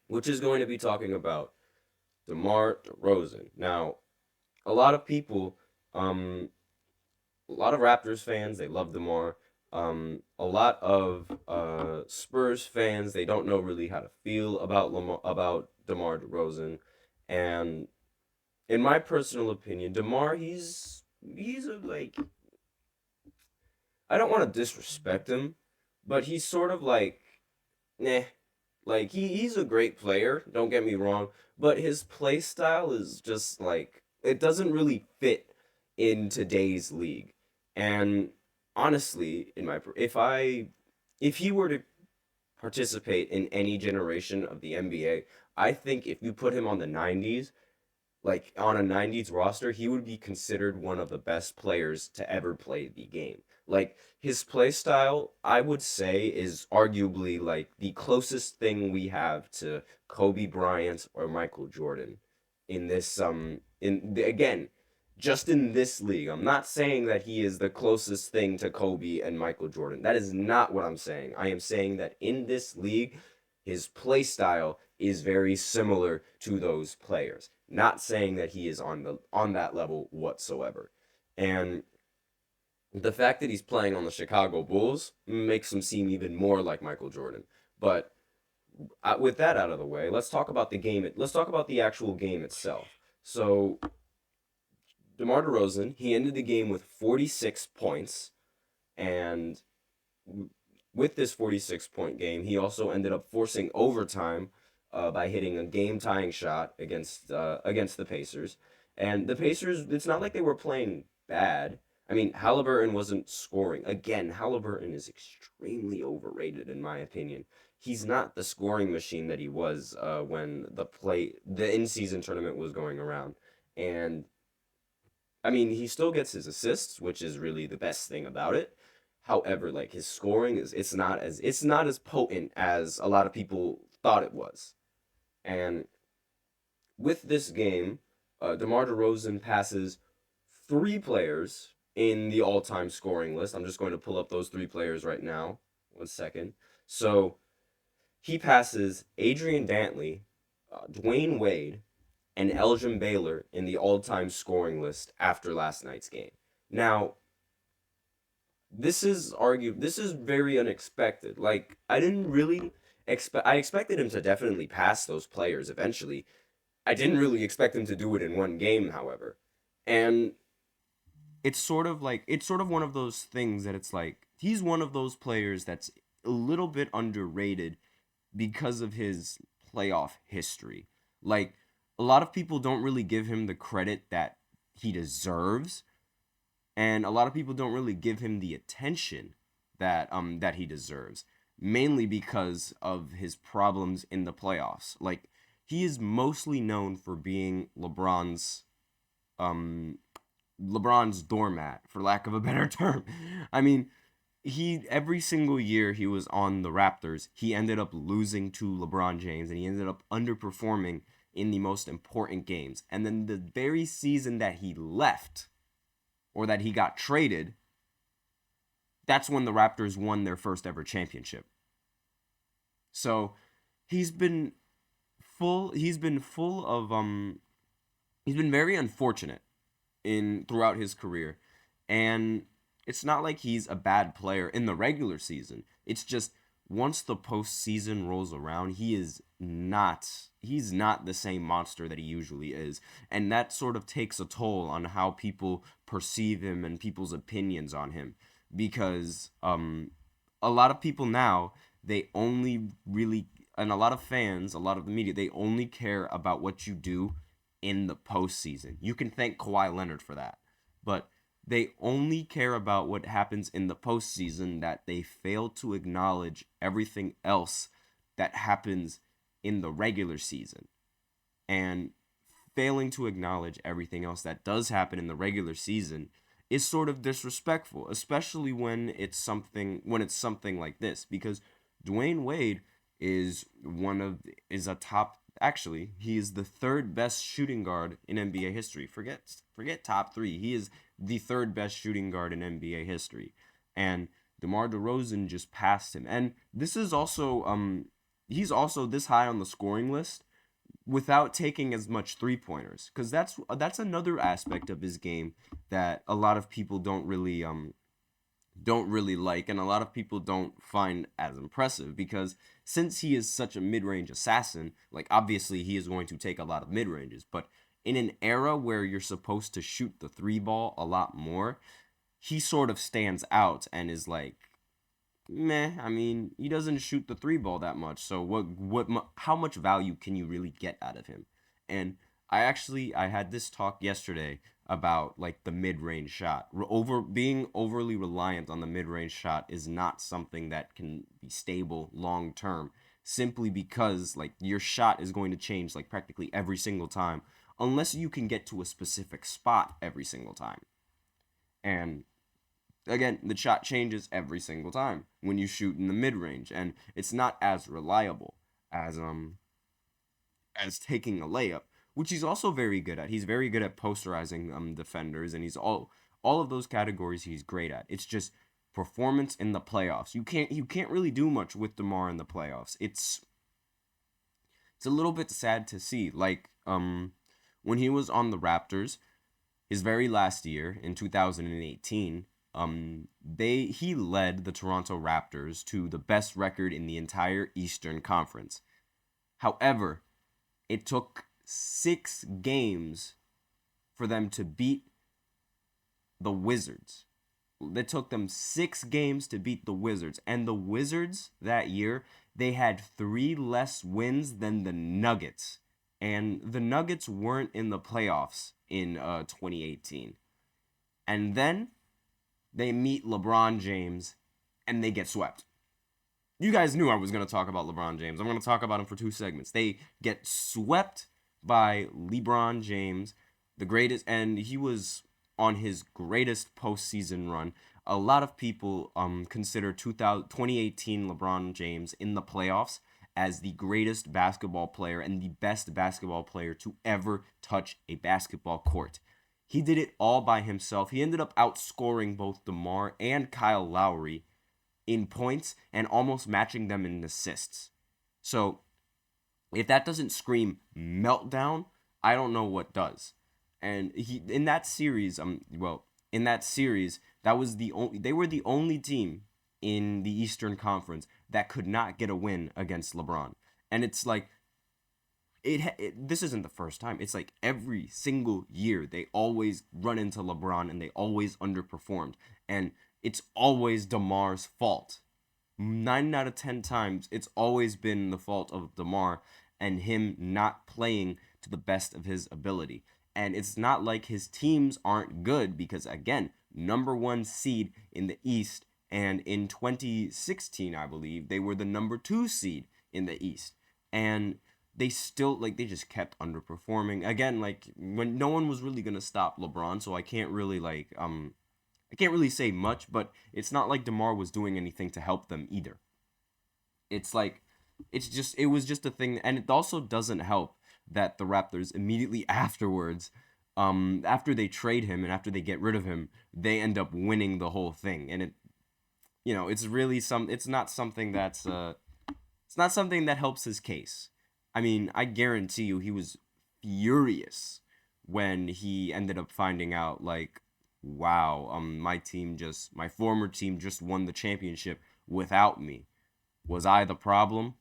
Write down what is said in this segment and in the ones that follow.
which is going to be talking about DeMar DeRozan. Now, a lot of people, a lot of Raptors fans, they love DeMar. A lot of Spurs fans, they don't know really how to feel about about DeMar DeRozan, and in my personal opinion, DeMar, he's a, like, I don't want to disrespect him, but he's sort of like, nah. Like he's a great player, don't get me wrong, but his play style is just like it doesn't really fit in today's league. And honestly, if he were to participate in any generation of the NBA, I think if you put him on the 90s, like on a 90s roster, he would be considered one of the best players to ever play the game. Like his play style, I would say, is arguably like the closest thing we have to Kobe Bryant or Michael Jordan in this again, just in this league. I'm not saying that he is the closest thing to Kobe and Michael Jordan. That is not what I'm saying. I am saying that in this league, his play style is very similar to those players. Not saying that he is on that level whatsoever. And the fact that he's playing on the Chicago Bulls makes him seem even more like Michael Jordan. But with that out of the way, let's talk about the game. Let's talk about the actual game itself. So DeMar DeRozan, he ended the game with 46 points, and with this 46-point game, he also ended up forcing overtime by hitting a game-tying shot against the Pacers. And the Pacers, it's not like they were playing bad. I mean, Halliburton wasn't scoring. Again, Halliburton is extremely overrated in my opinion. He's not the scoring machine that he was when the in-season tournament was going around. And I mean, he still gets his assists, which is really the best thing about it. However, like his scoring is it's not as potent as a lot of people thought it was. And with this game, DeMar DeRozan passes three players in the all-time scoring list. I'm just going to pull up those three players right now. One second. So he passes Adrian Dantley, Dwayne Wade, and Elgin Baylor in the all-time scoring list after last night's game. Now, this is very unexpected. Like I didn't really expect I expected him to definitely pass those players eventually. I didn't really expect him to do it in one game, however. And it's sort of one of those things that it's like he's one of those players that's a little bit underrated because of his playoff history. Like a lot of people don't really give him the credit that he deserves, and a lot of people don't really give him the attention that he deserves, mainly because of his problems in the playoffs. Like he is mostly known for being um LeBron's doormat, for lack of a better term. I mean, he every single year he was on the Raptors, he ended up losing to LeBron James and he ended up underperforming in the most important games. And then the very season that he left or that he got traded, that's when the Raptors won their first ever championship. So, he's been full of he's been very unfortunate in throughout his career. And it's not like he's a bad player in the regular season. It's just once the postseason rolls around, he's not the same monster that he usually is. And that sort of takes a toll on how people perceive him and people's opinions on him. Because a lot of people now, they only really and a lot of fans, a lot of the media, they only care about what you do in the postseason. You can thank Kawhi Leonard for that. But they only care about what happens in the postseason, that they fail to acknowledge everything else that happens in the regular season. And failing to acknowledge everything else that does happen in the regular season is sort of disrespectful, especially when it's something like this, because Dwayne Wade is a top, actually he is the third best shooting guard in NBA history. Forget top 3. He is the third best shooting guard in NBA history. And DeMar DeRozan just passed him. And this is also he's also this high on the scoring list without taking as much three-pointers, because that's another aspect of his game that a lot of people don't really like, and a lot of people don't find as impressive, because since he is such a mid-range assassin, like obviously he is going to take a lot of mid-ranges, but in an era where you're supposed to shoot the three ball a lot more, he sort of stands out and is like, meh. I mean, he doesn't shoot the three ball that much. So how much value can you really get out of him? And I had this talk yesterday about like the mid-range shot. Being overly reliant on the mid-range shot is not something that can be stable long term, simply because like your shot is going to change like practically every single time unless you can get to a specific spot every single time. And again, the shot changes every single time when you shoot in the mid range, and it's not as reliable as as taking a layup, which he's also very good at. He's very good at posterizing defenders, and he's all of those categories he's great at. It's just performance in the playoffs. You can't really do much with DeMar in the playoffs. It's a little bit sad to see. Like when he was on the Raptors, his very last year in 2018, he led the Toronto Raptors to the best record in the entire Eastern Conference. However, it took 6 games for them to beat the Wizards. It took them 6 games to beat the Wizards, and the Wizards that year, they had 3 less wins than the Nuggets, and the Nuggets weren't in the playoffs in 2018. And then they meet LeBron James, and they get swept. You guys knew I was going to talk about LeBron James. I'm going to talk about him for 2 segments. They get swept by LeBron James, the greatest, and he was on his greatest postseason run. A lot of people consider 2018 LeBron James in the playoffs as the greatest basketball player and the best basketball player to ever touch a basketball court. He did it all by himself. He ended up outscoring both DeMar and Kyle Lowry in points and almost matching them in assists. So if that doesn't scream meltdown, I don't know what does. And in that series, that was they were the only team in the Eastern Conference that could not get a win against LeBron. And it's like this isn't the first time. It's like every single year they always run into LeBron and they always underperformed. And it's always DeMar's fault. 9 out of 10 times, it's always been the fault of DeMar and him not playing to the best of his ability. And it's not like his teams aren't good, because, again, number 1 seed in the East, and in 2016, I believe, they were the number 2 seed in the East. And they still, they just kept underperforming. Again, when no one was really going to stop LeBron, so I can't really, say much, but it's not like DeMar was doing anything to help them either. It was just a thing, and it also doesn't help that the Raptors immediately afterwards, after they trade him and after they get rid of him, they end up winning the whole thing. And it's not something that helps his case. I mean, I guarantee you he was furious when he ended up finding out, wow, my former team just won the championship without me. Was I the problem?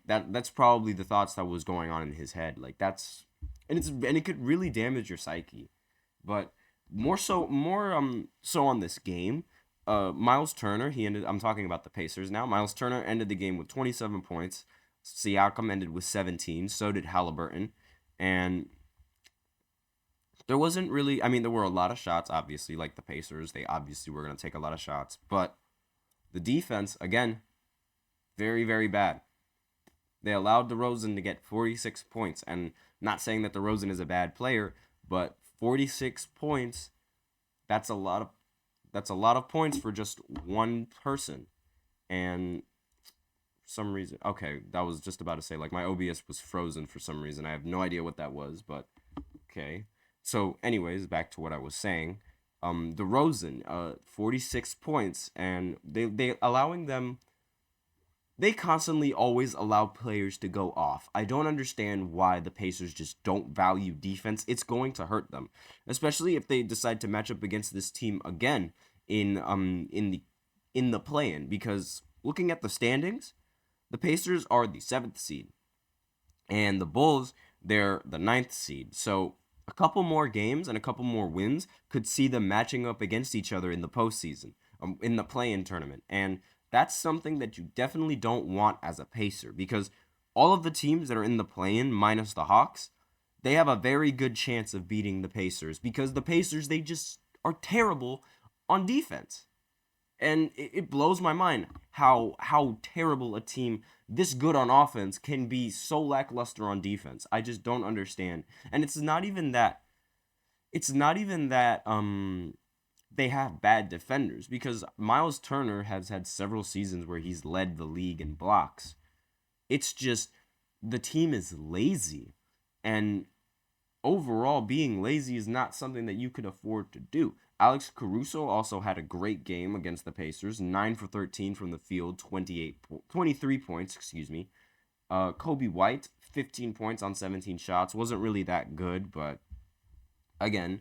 That's probably the thoughts that was going on in his head. And it could really damage your psyche. But more so on this game, Miles Turner, I'm talking about the Pacers now. Miles Turner ended the game with 27 points. Siakam ended with 17. So did Halliburton. And there wasn't really, there were a lot of shots, obviously, like the Pacers. They obviously were going to take a lot of shots. But the defense, again, very, very bad. They allowed DeRozan to get 46 points. And not saying that DeRozan is a bad player, but 46 points, that's a lot of points for just one person. And for some reason, okay, that was just about to say, my OBS was frozen for some reason. I have no idea what that was, but okay. So anyways, back to what I was saying. DeRozan, 46 points, and they allowing them they constantly always allow players to go off. I don't understand why the Pacers just don't value defense. It's going to hurt them, especially if they decide to match up against this team again in the play-in, because looking at the standings, the Pacers are the 7th seed and the Bulls, they're the 9th seed. So a couple more games and a couple more wins could see them matching up against each other in the postseason, in the play-in tournament. And that's something that you definitely don't want as a Pacer, because all of the teams that are in the play-in, minus the Hawks, they have a very good chance of beating the Pacers, because the Pacers, they just are terrible on defense. And it blows my mind how terrible a team this good on offense can be so lackluster on defense. I just don't understand. And it's not even that they have bad defenders, because Miles Turner has had several seasons where he's led the league in blocks. It's just the team is lazy, and overall, being lazy is not something that you could afford to do. Alex Caruso also had a great game against the Pacers, 9 for 13 from the field, 23 points, excuse me. Kobe White, 15 points on 17 shots. Wasn't really that good, but again,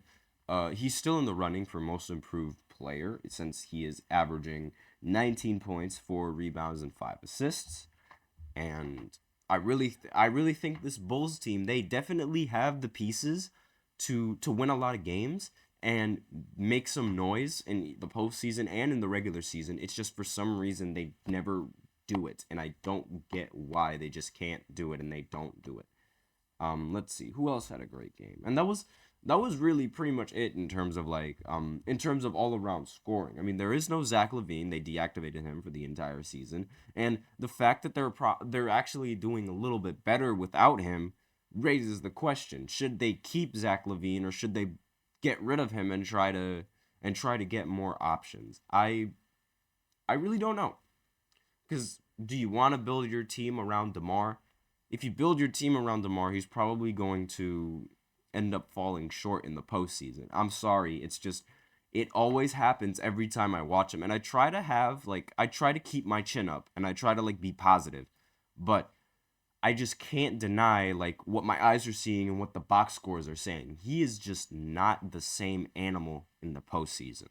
he's still in the running for most improved player, since he is averaging 19 points, 4 rebounds, and 5 assists. And I really think this Bulls team, they definitely have the pieces to win a lot of games and make some noise in the postseason and in the regular season. It's just for some reason they never do it, and I don't get why they just can't do it, and they don't do it. Let's see who else had a great game, and that was really pretty much it in terms of in terms of all around scoring. I mean, there is no Zach LaVine; they deactivated him for the entire season, and the fact that they're actually doing a little bit better without him raises the question: should they keep Zach LaVine, or should they get rid of him and try to get more options? I really don't know, because do you want to build your team around DeMar? If you build your team around DeMar, he's probably going to end up falling short in the postseason. I'm sorry, it's just it always happens every time I watch him, and I try to keep my chin up, and I try to be positive, but I just can't deny what my eyes are seeing and what the box scores are saying. He is just not the same animal in the postseason.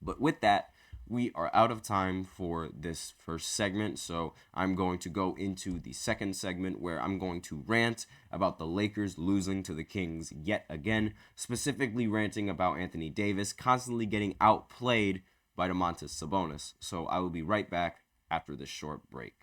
But with that, we are out of time for this first segment, so I'm going to go into the second segment, where I'm going to rant about the Lakers losing to the Kings yet again, specifically ranting about Anthony Davis constantly getting outplayed by Domantas Sabonis. So I will be right back after this short break.